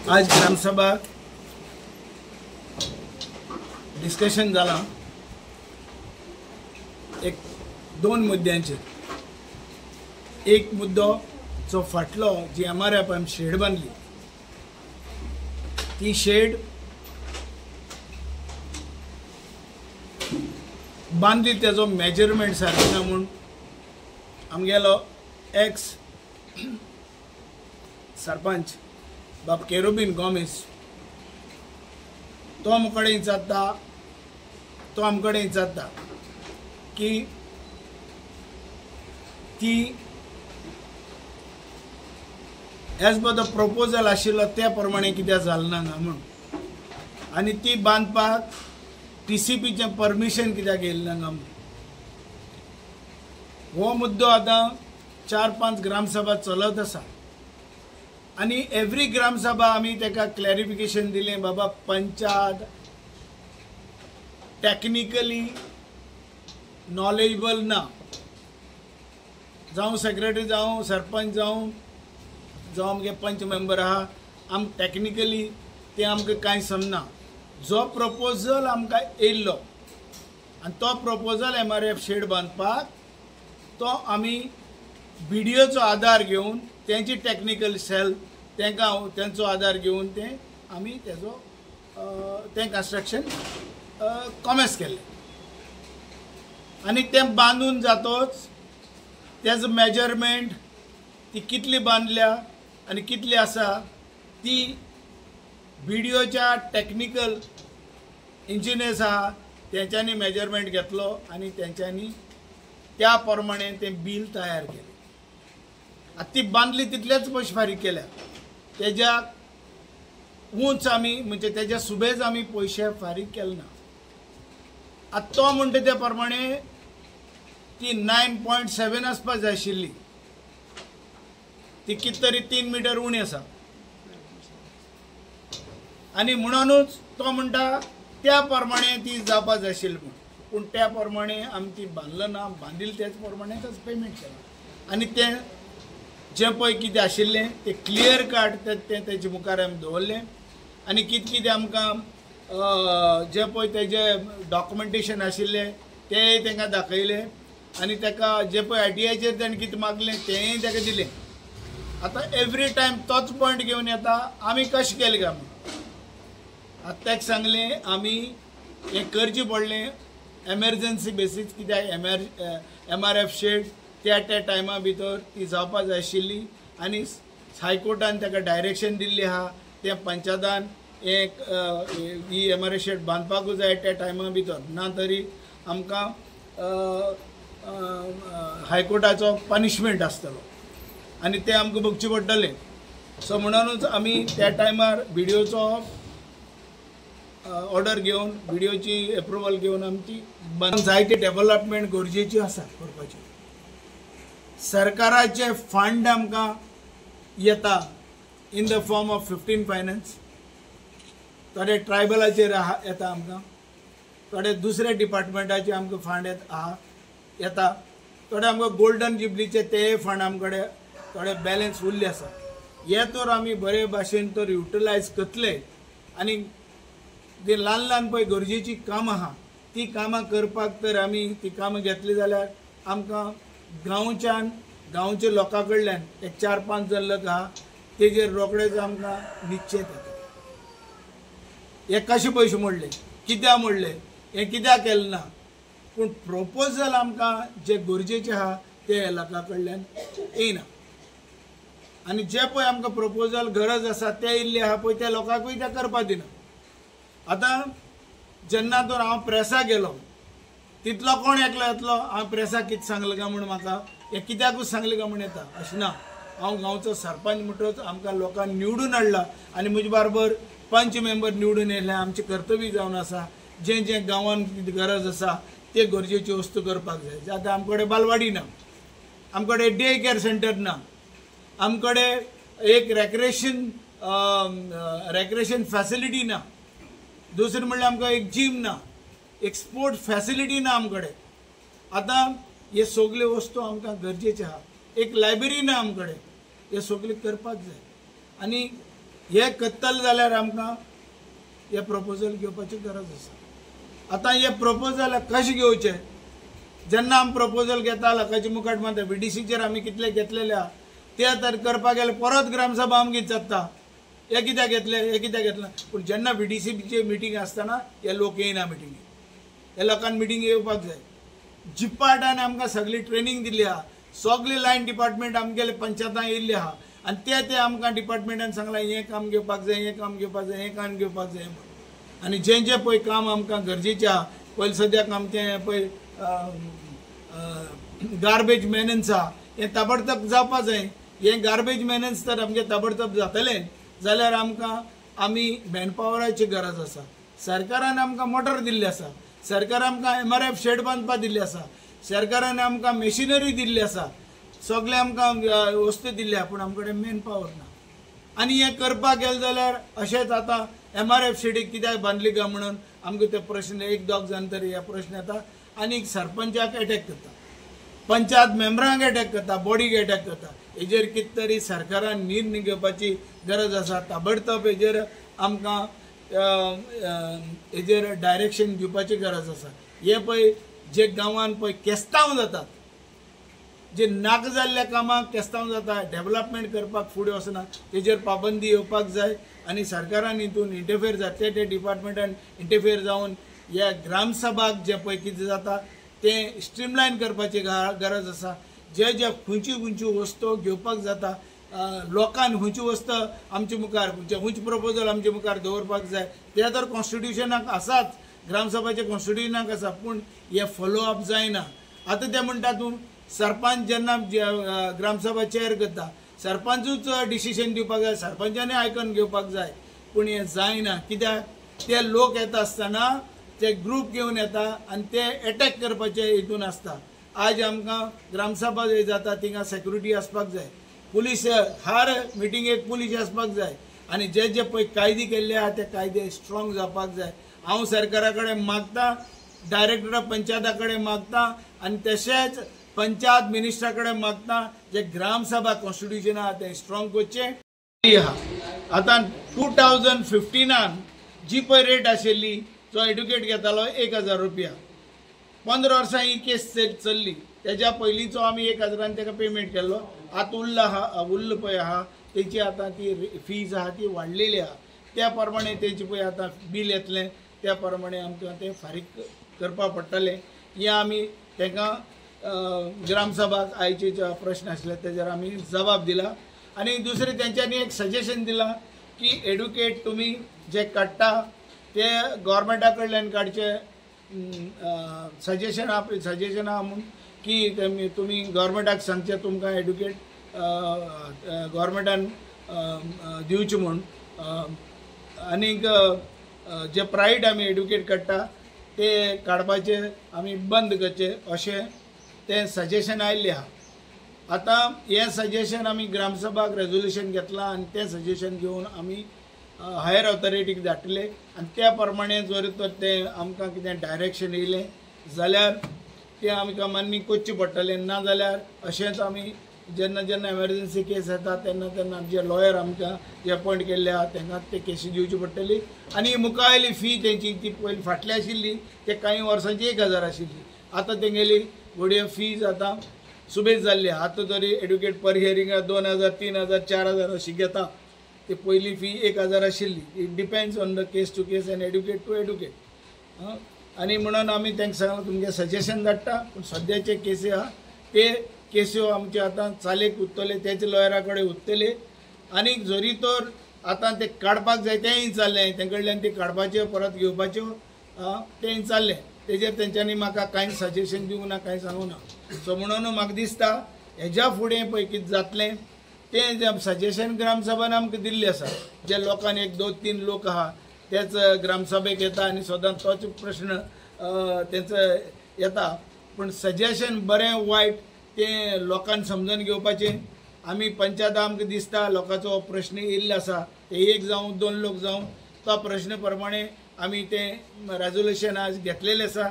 आज ग्रामसभा डिस्कशन झाला एक दोन मुद्द्यांचेर। एक मुद्दो जो फाटलो जी MRF शेड बांधली ती शेड बांधली तेजो मेजरमेंट सारको ना म्हूण आमगेलो एक्स सरपंच बाब केरोबिन गोमेज तो आमकडे विचारता की ती एज पर द प्रपोजल आशिल्लो त्या प्रमाणे कित्याक जालें ना म्हणून आनी ती बांदपाक TCPचें परमिशन कित्याक येयलें ना म्हणून हो मुद्दो आतां 4-5 ग्रामसभा चलत आसा आनी एवरी ग्रामसभा आमी तेका क्लॅरिफिकेशन दिलें बाबा पंचायत टेक्निकली नॉलेजेबल ना जावं सेक्रेटरी जावं सरपंच जावं आमगे पंच मेंबर आहा आम टेक्निकली ते आमकां कांय समना। जो प्रपोजल आमकां येयल्लो आनी तो प्रपोजल MRF शेड बांदपाक तो आमी BDOचो आधार घेवन तेंची टेक्निकल सेल तेंचो आधार घेवन ते आमी तेजो तें कंस्ट्रक्शन कॉमेस केलें आनी तें बांदून जातोच तेजो मेजरमेंट ती कितली बांदल्या आनी कितली आसा ती BDOच्या टेक्निकल इंजिनियर्स आहा तेंच्यांनी मेजरमेंट घेतलो आनी तेंच्यांनी त्या प्रमाणे तें बिल तयार केलें। आतां ती बांदली तितलेच पयशे फारीक केल्या तेज्या उंच आमी म्हणजे तेज्या सुबेज आमी पयशे फारीक केले ना। आतां तो म्हणटा त्या प्रमाणे ती 9.7 आसपाक जाय आशिल्ली ती कित तरी 3 मीटर उणी आसा आनी म्हणूनच तो म्हणटा त्या प्रमाणे ती जावपा जाय आशिल्ली म्हूण पूण त्या प्रमाणे आमी ती बांदलं ना बांदिल्ली तेच प्रमाणेच पेमेंट केला आनी तें जें पळय कितें आशिल्लें तें क्लियर कट तें तेजे मुखार आमी दवरलें आनी कितें आमकां जें पळय तेजें डॉक्युमेंटेशन आशिल्लें तेंय तांकां दाखयलें आनी ताका जें पळय ITIचेर ताणें कितें मागलें तेंय ताका दिलें। आतां एवरी टायम तोच पॉयंट घेवन येता आमी कशें केलें काय म्हणून आतां ताका सांगलें आमी हें करचें पडलें एमर्जन्सी बेसीस कित्याक MRF शेड त्या टायमा भितर ती जावपा जाय आशिल्ली आनी हायकोर्टान ताका डायरेक्शन दिल्ली आहा तें पंचायतान एक ही MRF शेड बांदपाकूच जाय त्या टायमा भितर ना तरी आमकां हायकोर्टाचो पनिशमेंट आसतलो आनी तें आमकां भोगचें पडटलें। सो म्हणूनच आमी त्या टायमार BDOचो ऑर्डर घेवन BDOची एप्रुवल घेवन आमची जायते डेव्हलपमेंट गरजेची आसा करपाची। सरकाराचे फंड आमकां येता in the form of 15 finance थोडे ट्रायबलाचेर येता आमकां थोडे दुसऱ्या डिपार्टमेंटाचे आमकां फंड येता थोडे आमकां गोल्डन जुबलीचे ते फंड आमकडे थोडे बॅलन्स उरले आसा हे तर आमी बरे भाशेन तर युटिलायज करतले आनी जे ल्हान ल्हान पळय गरजेची कामां आहा ती कामां करपाक तर आमी ती कामां घेतली जाल्यार आमकां गांवच्या लोकां कडल्यान एक 4-5 जण लोक आहा तेजेर रोखडेच आमकां निश्चय जाता। हे कशे पयशे मोडले कित्याक मोडले हें कित्याक केलें ना पूण प्रपोजल आमकां जे गरजेचे आहा ते लोकां कडल्यान येयना आनी जे पळय आमकां प्रपोजल गरज आसा ते इल्ले आहा पळय त्या लोकांकूय ते करपाक दिना। आतां जेन्ना तर हांव प्रेसाक गेलो तितलो कोण एकलो येतलो हांव प्रेसाक कितें सांगलें काय म्हूण म्हाका हें कित्याकूच सांगलें काय म्हूण येता अशें ना। हांव गांवचो सरपंच म्हणटच आमकां लोकांनी निवडून हाडला आनी म्हजे बरोबर पंच मेंबर निवडून येयले आमचें कर्तव्य जावन आसा जें जें गांवांत गरज आसा ते गरजेची वस्तू करपाक जाय। आतां आमचे कडेन बालवाडी ना आमचे कडेन डे केअर सेंटर ना आमचे कडेन एक रेक्रेशन फॅसिलिटी ना दुसरें म्हणल्यार आमकां एक जिम ना एक स्पोर्ट फॅसिलिटी ना आमचे कडेन। आतां हे सगल्यो वस्तू आमकां गरजेच्यो आहा एक लायब्ररी ना आमचे कडेन हे सगळें करपाक जाय आनी हे करतले जाल्यार आमकां हे प्रपोजल घेवपाची गरज आसा। आतां हे प्रपोजल कशें घेवचे, जेन्ना आमी प्रपोजल घेता लोकांच्या मुखार मारता, VDCचेर आमी कितले घेतलेले आहा ते तर करपाक गेले परत ग्रामसभा आमची जाता, हे कित्याक घेतले हे कित्याक घेतले। पूण जेन्ना VDCची मिटींग आसतना हे लोक येयना मिटींगेक, हे लोकांक मिटींग येवपाक जाय। जिपाटान आमकां सगळी ट्रेनिंग दिल्ली आहा, सगळे लायन डिपार्टमेंट आमगेले पंचायतां येयल्ले आहा आनी ते आमकां डिपार्टमेंटान सांगलां हें काम घेवपाक जाय, हें काम घेवपाक जाय, हें काम घेवपाक जाय म्हणून। आनी जें पळय काम आमकां गरजेचें आहा, पयलीं सद्याक आमचें पळय गार्बेज मेनन्स आहा हें ताबडतोब जावपाक जाय। हें गार्बेज मेनन्स तर आमगे ताबडतोब जातलें जाल्यार आमी मॅनपावराची गरज आसा। सरकारान आमकां मोटर दिल्ली आसा, सरकार आमकां MRF शेड बांदपाक दिल्ली आसा, सरकारान आमकां मेशिनरी दिल्ली आसा, सगळे आमकां वस्तू दिल्ल्या, पूण आमचे कडेन मेन पावर ना। आनी हें करपाक गेलें जाल्यार अशेंच आतां MRF शेडीक कित्याक बांदली काय म्हणून आमकां ते प्रश्न एक दोग जाण तरी हे प्रश्न येता। आनी सरपंचाक अटॅक करता, पंचायत मेंबरांक अटॅक करता, बॉडीक अटॅक करता। हेजेर कितें तरी सरकारान निर्णय घेवपाची गरज आसा, ताबडतोब हेजेर आमकां हेजेर डायरेक्शन दिवपाची गरज आसा। हे पळय जे गांवांत पळय केस्तांव जातात, जे नाक जाल्ल्या कामाक केस्तांव जाता, डेव्हलपमेंट करपाक फुडें वचना, तेजेर पाबंदी येवपाक जाय। आनी सरकारान हितून इंटरफेर जाता, ते डिपार्टमेंटान इंटरफेर जावन ह्या ग्रामसभाक जे पळय कितें जाता ते स्ट्रीमलायन करपाची गरज आसा। जे खंयची वस्तू घेवपाक जाता, लोकांन खंयची वस्त आमचे मुखार खंयचे प्रपोजल आमचे मुखार दवरपाक जाय ते तर कॉन्स्टिट्युशनाक आसाच, ग्रामसभाचे कॉन्स्टिट्युशनाक आसा, पूण हे फॉलो अप जायना। आतां ते म्हणटा तूं सरपंच जेन्ना ग्रामसभा चेअर करता, सरपंचूच डिसिशन दिवपाक जाय, सरपंचांनी आयकून घेवपाक जाय, पूण हें जायना। कित्याक ते लोक येता आसतना ते ग्रूप घेवन येता आनी ते अटॅक करपाचे हितून आसता। आज आमकां ग्रामसभा जाता थिंगा सेक्युरिटी आसपाक जाय, पुलीस हर मिटिंगेक पुलीस आसपाक जाय, आनी जे पळय कायदे केल्ले आहा ते कायदे स्ट्रॉंग जावपाक जाय। हांव सरकारा कडेन मागतां, डायरेक्टर ऑफ पंचायता कडेन मागतां, आनी तशेंच पंचायत मिनिस्टरा कडेन मागतां जे ग्रामसभा कॉन्स्टिट्युशन आहा ते स्ट्रॉंग करचें आहा। आतां 2015 जी पळय रेट आशिल्ली, जो एड्युकेट घेतालो 1000 रुपया, 15 वर्सां ही केस चल्ली, तेज्या पयलींचो आमी 1000 ताका पेमेंट केल्लो। आतां उरला पळय आहा तेची आतां ती फीज आहा ती वाडलेली आहा, त्या प्रमाणे तेची पळय आतां बील येतलें, त्या प्रमाणे आमकां तें फारीक करपाक पडटलें। हें आमी तांकां ग्रामसभाक आयचे जे प्रश्न आसले तेजेर आमी जबाब दिला। आनी दुसरें तेंच्यांनी एक सजेशन दिलां की एड्युकेट तुमी जे काडटा ते गव्हर्मेंटा कडल्यान काडचे, सजेशन आहा म्हणून की तुमी गव्हर्मेंटाक सांगचे तुमकां एड्युकेट गव्हर्मेंटान दिवचे म्हणून। आनीक जे प्रायवेट आमी एड्युकेट काडटा ते काडपाचे आमी बंद करचे अशें तें सजेशन आयिल्लें आहा। आतां हें सजेशन आमी ग्रामसभाक रेजोल्युशन घेतलां आनी तें सजेशन घेवन आमी हायर ऑथॉरिटीक धाडटले, आनी त्या प्रमाणे जर तर तें आमकां कितें डायरेक्शन येयलें जाल्यार तें आमकां मान्य करचें पडटलें, ना जाल्यार अशेंच आमी जेन्ना एमर्जन्सी केस येता तेन्ना जे लॉयर आमकां जे अपॉयंट केल्ले आहा तांकां ते केसी दिवची पडटली। आनी मुखावेली फी तेंची ती पयलीं फाटली आशिल्ली ते कांय वर्सांची 1000 आशिल्ली, आतां तेंगेली घोडये फीज आतां सुबेज जाल्ली। आतां तरी एड्युकेट पर हियरिंगाक 2000, 3000, 4000 अशी घेता, ते पयली फी 1000 आशिल्ली। It depends on the case to case and educate to educate. आनी म्हणून आमी तांकां सांगलां तुमचें सजेशन धाडटा, पूण सद्याचे केसी आहा ते केस्यो आमचे आतां चालेक उत्तले, तेचे लॉयरा कडेन उत्तले, आनी जरी तर आतां ते काडपाक जाय तेंय चाललें, ते कडल्यान ते काडपाच्यो परत घेवपाच्यो तेंय चाललें, तेजेर तेंच्यांनी म्हाका कांय सजेशन दिवंक ना, कांय सांगूंक ना। सो म्हणून म्हाका दिसता हेज्या फुडें पळय कितें जातलें तें सजेशन ग्रामसभान आमकां दिल्लें आसा। जे लोकांन 1-2-3 लोक आहा तेच ग्रामसभेक येता आनी सदांच तोच प्रश्न तेंचो येता, पूण सजेशन बरें वायट तें लोकांन समजून घेवपाचें। आमी पंचायता आमकां दिसता लोकांचो प्रश्न येयल्लो आसा, ते 1 जावं 2 लोक जावं तो प्रश्न प्रमाणे आमी तें रेजोल्युशन आज घेतलेलें आसा।